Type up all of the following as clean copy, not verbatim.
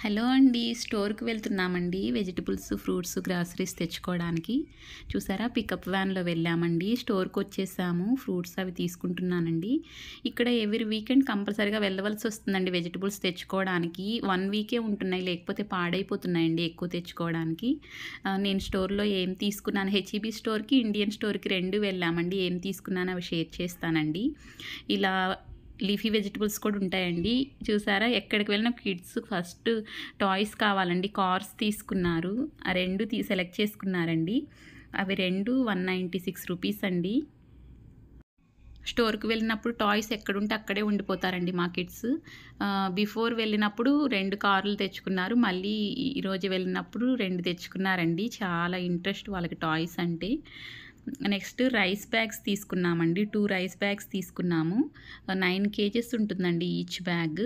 Hello అండి. స్టోర్‌కి వెళ్తున్నామండి. వెజిటబుల్స్, ఫ్రూట్స్, గ్రాసరీస్ తెచ్చుకోవడానికి. చూసారా పికప్ వ్యాన్‌లో వెళ్ళామండి. స్టోర్‌కొచ్చేసాము. ఫ్రూట్స్ అవి తీసుకుంటున్నానండి. ఇక్కడ ఎవ్రీ వీకెండ్ కంపల్సరీగా వెళ్ళవలసొస్తుందండి వెజిటబుల్స్ తెచ్చుకోవడానికి. 1 వీకే ఉంటున్నాయి. లేకపోతే పాడైపోతున్నాయండి ఎక్కువ తెచ్చుకోవడానికి. నేను స్టోర్‌లో ఏం తీసుకున్నాను హెచ్‌ఈబీ స్టోర్‌కి, ఇండియన్ స్టోర్‌కి 2 వెళ్ళామండి. ఏం తీసుకున్నానో అవి షేర్ చేస్తానండి. ఇలా లీఫీ వెజిటబుల్స్ కూడా ఉంటాయండి. చూసారా ఎక్కడికి వెళ్ళినా కిడ్స్ ఫస్ట్ టాయ్స్ కావాలండి. కార్స్ తీసుకున్నారు. ఆ 2 సెలెక్ట్ చేసుకున్నారండి. అవి 2 196 రూపీస్ అండి. స్టోర్‌కి వెళ్ళినప్పుడు టాయ్స్ ఎక్కడుంటే అక్కడే ఉండిపోతారండి మా కిడ్స్. బిఫోర్ వెళ్ళినప్పుడు 2 కార్లు తెచ్చుకున్నారు. మళ్ళీ ఈరోజు వెళ్ళినప్పుడు 2 తెచ్చుకున్నారండి. చాలా ఇంట్రెస్ట్ వాళ్ళకి టాయ్స్ అంటే. నెక్స్ట్ రైస్ బ్యాగ్స్ తీసుకున్నామండి. 2 రైస్ బ్యాగ్స్ తీసుకున్నాము. 9 కేజెస్ ఉంటుందండి ఈచ్ బ్యాగ్.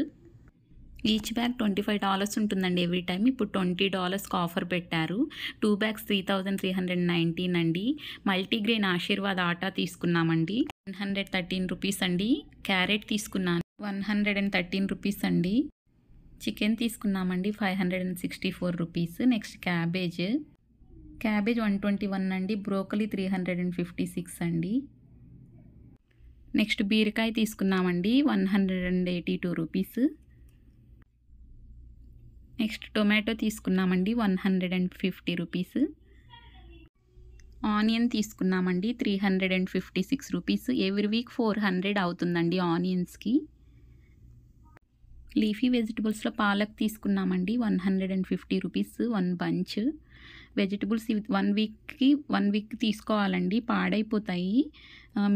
ఈచ్ బ్యాగ్ $25 ఉంటుందండి ఎవ్రీ టైమ్. ఇప్పుడు $20కి ఆఫర్ పెట్టారు. 2 బ్యాగ్స్ 3319 అండి. మల్టీగ్రెయిన్ ఆశీర్వాద్ ఆటా తీసుకున్నామండి. 113 రూపీస్ అండి. క్యారెట్ తీసుకున్నాను 113 రూపీస్ అండి. చికెన్ తీసుకున్నామండి 564 రూపీస్. నెక్స్ట్ క్యాబేజ్ 121 అండి. బ్రోకలీ 356 అండి. నెక్స్ట్ బీరకాయ తీసుకున్నామండి 182 రూపీస్. నెక్స్ట్ టొమాటో తీసుకున్నామండి 150 రూపీస్. ఆనియన్ తీసుకున్నామండి 356 రూపీస్. ఎవ్రీ వీక్ 400 అవుతుందండి ఆనియన్స్కి. లీఫీ వెజిటబుల్స్లో పాలక్ తీసుకున్నామండి 150 రూపీస్ 1 బంచ్. వెజిటబుల్స్ ఇవి 1 వీక్ తీసుకోవాలండి, పాడైపోతాయి.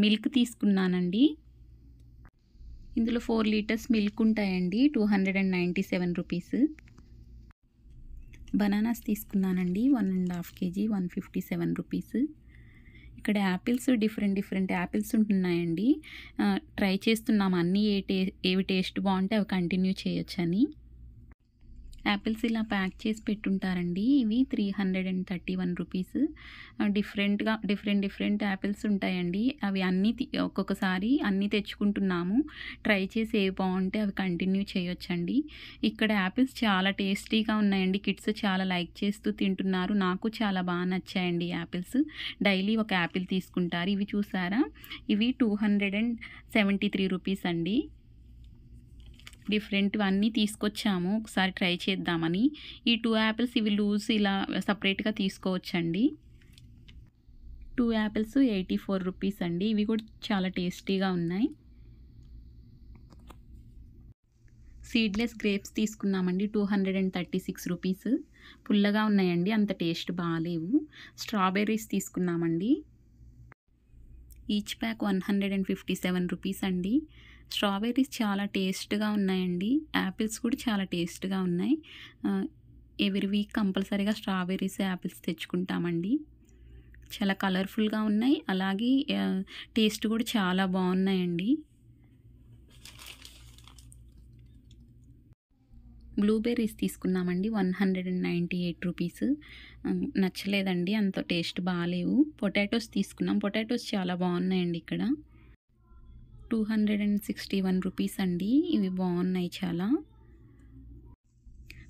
మిల్క్ తీసుకున్నానండి. ఇందులో 4 లీటర్స్ మిల్క్ ఉంటాయండి. 297 రూపీస్. బనానాస్ తీసుకున్నానండి 1.5 కేజీ 157 రూపీస్. ఇక్కడ యాపిల్స్ డిఫరెంట్ యాపిల్స్ ఉంటున్నాయండి. ట్రై చేస్తున్నాము అన్నీ ఏవి టేస్ట్ బాగుంటే అవి కంటిన్యూ చేయొచ్చని. యాపిల్స్ ఇలా ప్యాక్ చేసి పెట్టుంటారండి. ఇవి 331 రూపీస్. డిఫరెంట్ యాపిల్స్ ఉంటాయండి. అవి అన్నీ ఒక్కొక్కసారి అన్నీ తెచ్చుకుంటున్నాము. ట్రై చేసి ఏవి బాగుంటే అవి కంటిన్యూ చేయొచ్చండి. ఇక్కడ యాపిల్స్ చాలా టేస్టీగా ఉన్నాయండి. కిడ్స్ చాలా లైక్ చేస్తూ తింటున్నారు. నాకు చాలా బాగా నచ్చాయండి యాపిల్స్. డైలీ ఒక యాపిల్ తీసుకుంటారు. ఇవి చూసారా, ఇవి 273 రూపీస్ అండి. అన్నీ తీసుకొచ్చాము ఒకసారి ట్రై చేద్దామని. ఈ 2 యాపిల్స్ ఇవి లూజ్ ఇలా సపరేట్గా తీసుకోవచ్చండి. 2 యాపిల్స్ 84 రూపీస్ అండి. ఇవి కూడా చాలా టేస్టీగా ఉన్నాయి. సీడ్లెస్ గ్రేప్స్ తీసుకున్నామండి 236 రూపీస్. పుల్లగా ఉన్నాయండి, అంత టేస్ట్ బాగాలేవు. స్ట్రాబెర్రీస్ తీసుకున్నామండి. ఈచ్ ప్యాక్ 157 రూపీస్ అండి. స్ట్రాబెర్రీస్ చాలా టేస్ట్గా ఉన్నాయండి. యాపిల్స్ కూడా చాలా టేస్ట్గా ఉన్నాయి. ఎవ్రీ వీక్ కంపల్సరీగా స్ట్రాబెర్రీస్, యాపిల్స్ తెచ్చుకుంటామండి. చాలా కలర్ఫుల్గా ఉన్నాయి. అలాగే టేస్ట్ కూడా చాలా బాగున్నాయండి. బ్లూబెర్రీస్ తీసుకున్నామండి 198 రూపీస్. నచ్చలేదండి, అంత టేస్ట్ బాగాలేవు. పొటాటోస్ తీసుకున్నాం. పొటాటోస్ చాలా బాగున్నాయండి ఇక్కడ. 261 రూపీస్ అండి. ఇవి బాగున్నాయి చాలా.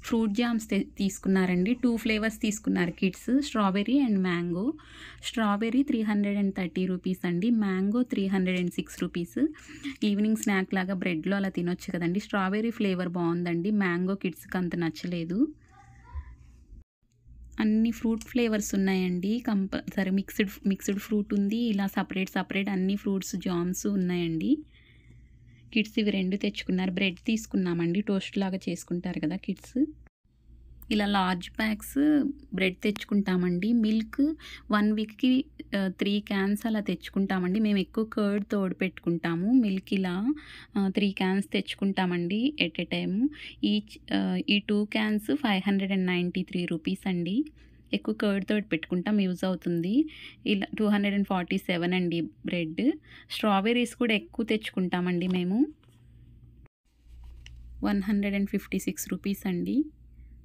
ఫ్రూట్ జామ్స్ తీసుకున్నారండి. 2 ఫ్లేవర్స్ తీసుకున్నారు kids, strawberry and mango. Strawberry 330 rupees అండి. Mango 306 rupees. ఈవినింగ్ స్నాక్ లాగా బ్రెడ్లో అలా తినొచ్చు కదండి. స్ట్రాబెర్రీ ఫ్లేవర్ బాగుందండి. మ్యాంగో కిడ్స్కి అంత నచ్చలేదు. అన్ని ఫ్రూట్ ఫ్లేవర్స్ ఉన్నాయండి. కంపల్సరీ మిక్స్డ్ ఫ్రూట్ ఉంది. ఇలా సపరేట్ అన్ని ఫ్రూట్స్ జామ్స్ ఉన్నాయండి. కిడ్స్ ఇవి 2 తెచ్చుకున్నారు. బ్రెడ్ తీసుకున్నామండి, టోస్ట్ లాగా చేసుకుంటారు కదా కిడ్స్. ఇలా లార్జ్ ప్యాక్స్ బ్రెడ్ తెచ్చుకుంటామండి. మిల్క్ 1 వీక్కి 3 క్యాన్స్ అలా తెచ్చుకుంటామండి. మేము ఎక్కువ కర్డ్ తోడు పెట్టుకుంటాము. మిల్క్ ఇలా 3 క్యాన్స్ తెచ్చుకుంటామండి ఎట్ ఎ టైము. ఈ 2 క్యాన్స్ 593 రూపీస్ అండి. ఎక్కువ కర్డ్ తోటి పెట్టుకుంటాం, యూజ్ అవుతుంది. ఇలా 247 అండి బ్రెడ్. స్ట్రాబెర్రీస్ కూడా ఎక్కువ తెచ్చుకుంటామండి మేము. 156 రూపీస్ అండి.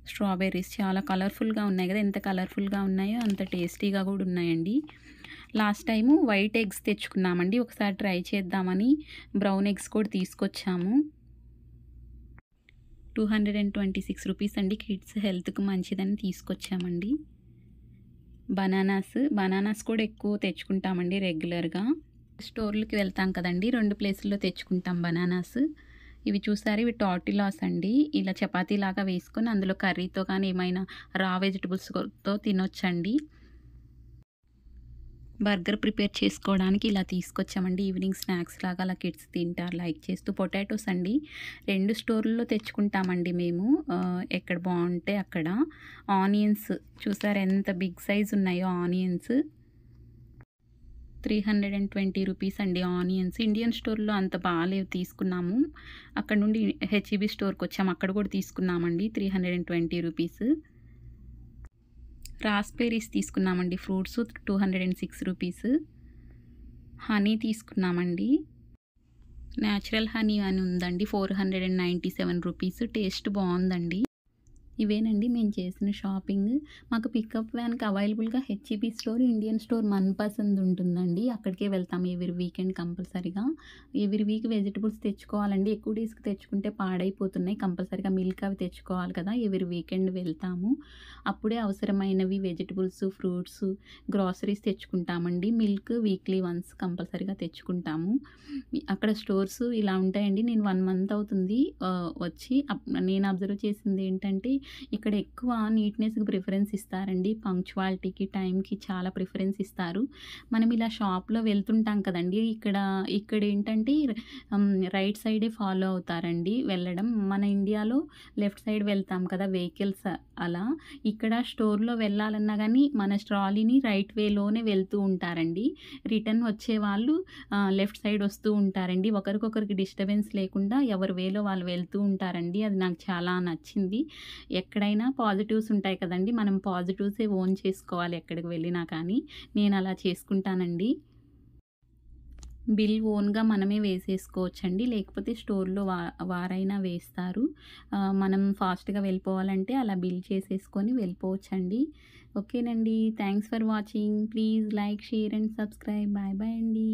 స్ట్రాబెర్రీస్ చాలా కలర్ఫుల్గా ఉన్నాయి కదా, ఎంత కలర్ఫుల్గా ఉన్నాయో అంత టేస్టీగా కూడా ఉన్నాయండి. లాస్ట్ టైము వైట్ ఎగ్స్ తెచ్చుకున్నామండి. ఒకసారి ట్రై చేద్దామని బ్రౌన్ ఎగ్స్ కూడా తీసుకొచ్చాము. 226 రూపీస్ అండి. కిడ్స్ హెల్త్‌కి మంచిదని తీసుకొచ్చామండి. బనానాస్ కూడా ఎక్కువ తెచ్చుకుంటామండి రెగ్యులర్‌గా. స్టోర్‌లకి వెళ్తాం కదండీ! 2 ప్లేసుల్లో తెచ్చుకుంటాం బనానాస్. ఇవి చూసారా, ఇవి టార్టిలాస్ అండి. ఇలా చపాతీలాగా వేసుకొని అందులో కర్రీతో కానీ ఏమైనా రా వెజిటబుల్స్‌తో తినొచ్చండి. బర్గర్ ప్రిపేర్ చేసుకోవడానికి ఇలా తీసుకొచ్చామండి. ఈవినింగ్ స్నాక్స్ లాగా అలా కిడ్స్ తింటారు లైక్ చేస్తూ. పొటాటోస్ అండి. 2 స్టోర్‌ల్లో తెచ్చుకుంటామండి మేము. ఎక్కడ బావుంటే అక్కడ. ఆనియన్స్ చూసారా ఎంత బిగ్ సైజ్ ఉన్నాయో ఆనియన్స్. 320 రూపీస్ అండి ఆనియన్స్. ఇండియన్ స్టోర్‌లో అంత బాలేవు, తీసుకున్నాము. అక్కడ నుండి హెచ్‌ఈబీ స్టోర్‌కొచ్చాము. అక్కడ కూడా తీసుకున్నామండి. 320 రూపీస్. రాస్బెర్రీస్ తీసుకున్నామండి. Fruits 206 rupees. హనీ తీసుకున్నామండి. న్యాచురల్ హనీ అని ఉందండి. 497 రూపీస్. టేస్ట్ బావుందండి. ఇవేనండి మేము చేసిన షాపింగ్. మాకు పికప్ వ్యాన్‌కి అవైలబుల్‌గా HEB store, Indian store Manpasand ఉంటుందండి. అక్కడికే వెళ్తాం ఎవ్రీ వీకెండ్ కంపల్సరీగా. ఎవ్రీ వీక్ వెజిటబుల్స్ తెచ్చుకోవాలండి. ఎక్కువ డేస్‌కి తెచ్చుకుంటే పాడైపోతున్నాయి. కంపల్సరీగా మిల్క్ అవి తెచ్చుకోవాలి కదా! ఎవ్రీ వీకెండ్ వెళ్తాము. అప్పుడే అవసరమైనవి వెజిటబుల్స్, ఫ్రూట్స్, గ్రాసరీస్ తెచ్చుకుంటామండి. మిల్క్ వీక్లీ వన్స్ కంపల్సరీగా తెచ్చుకుంటాము. అక్కడ స్టోర్స్ ఇలా ఉంటాయండి. నేను 1 మంత్ అవుతుంది వచ్చి. నేను అబ్జర్వ్ చేసింది ఏంటంటే, ఇక్కడ ఎక్కువ నీట్‌నెస్‌కి ప్రిఫరెన్స్ ఇస్తారండి. పంక్చువాలిటీకి, టైంకి చాలా ప్రిఫరెన్స్ ఇస్తారు. మనం ఇలా షాప్‌లో వెళ్తుంటాం కదండీ! ఇక్కడేంటంటే రైట్ సైడే ఫాలో అవుతారండి వెళ్ళడం. మన ఇండియాలో లెఫ్ట్ సైడ్ వెళ్తాం కదా వెహికల్స్ అలా. ఇక్కడ స్టోర్‌లో వెళ్ళాలన్నా గానీ మన ట్రాలీని రైట్ వేలోనే వెళ్తూ ఉంటారండి. రిటర్న్ వచ్చేవాళ్ళు లెఫ్ట్ సైడ్ వస్తూ ఉంటారండి. ఒకరికొకరికి డిస్టర్బెన్స్ లేకుండా ఎవరి వేలో వాళ్ళు వెళ్తూ ఉంటారండి. అది నాకు చాలా నచ్చింది. ఎక్కడైనా పాజిటివ్స్ ఉంటాయి కదండీ! మనం పాజిటివ్సే ఓన్ చేసుకోవాలి ఎక్కడికి వెళ్ళినా కానీ. నేను అలా చేసుకుంటానండి. బిల్ ఓన్‌గా మనమే వేసేసుకోవచ్చండి. లేకపోతే స్టోర్‌లో వారైనా వేస్తారు. మనం ఫాస్ట్‌గా వెళ్ళిపోవాలంటే అలా బిల్ చేసేసుకొని వెళ్ళిపోవచ్చండి. ఓకేనండి. Thanks for watching. Please like, share and subscribe. Bye bye అండి.